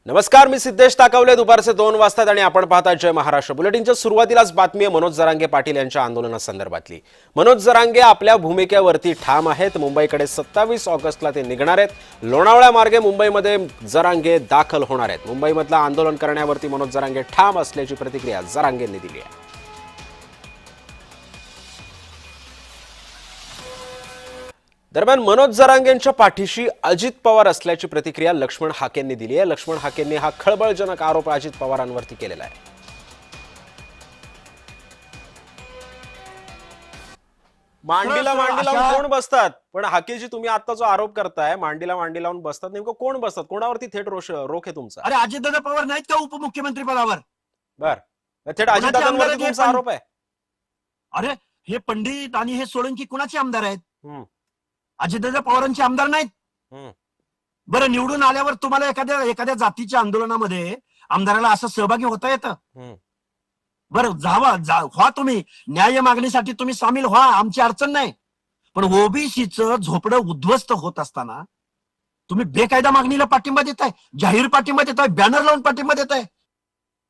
नमस्कार, मी सिद्धेश ताकवले. दुपारचे 2 वाजतात आणि आपण पाहता जय महाराष्ट्र. बुलेटिनच्या सुरुवातीलाच बातमी आहे मनोज जरांगे पाटील यांच्या आंदोलनासंदर्भातली. मनोज जरांगे आपल्या भूमिकेवरती ठाम आहेत. मुंबईकडे 27 ऑगस्टला ते निघणार आहेत. लोणावळा मार्गे मुंबईमध्ये जरांगे दाखल होणार आहेत. मुंबईमधलं आंदोलन करण्यावरती मनोज जरांगे ठाम असल्याची प्रतिक्रिया जरांगेंनी दिली आहे. दरम्यान मनोज जरांगेंच्या पाठीशी अजित पवार असल्याची प्रतिक्रिया लक्ष्मण हाकेंनी दिली आहे. लक्ष्मण हाकेंनी हा खळबळजनक आरोप अजित पवारांवरती केलेला आहे. मांडीला मांडी लावून कोण बसतात? पण हाकेजी, तुम्ही आता जो आरोप करताय मांडीला मांडी लावून बसतात, नेमकं कोण बसतात? कोणावरती थेट रोख आहे तुमचा? अरे अजितदादा पवार नाहीत का उपमुख्यमंत्री पदावर? बर, थेट अजितदादांवरती तुमचा आरोप आहे? अरे हे पंडित आणि हे सोळंकी कुणाचे आमदार आहेत? अजितदादा पवारांचे आमदार नाहीत. बरं, निवडून आल्यावर तुम्हाला एखाद्या जातीच्या आंदोलनामध्ये आमदाराला असं सहभागी होता येतं? बरं, व्हा तुम्ही न्याय मागणीसाठी तुम्ही सामील व्हा, आमची अडचण नाही. पण ओबीसीचं झोपडं उद्ध्वस्त होत असताना तुम्ही बेकायदा मागणीला पाठिंबा देताय, जाहीर पाठिंबा देताय, बॅनर लावून पाठिंबा देताय.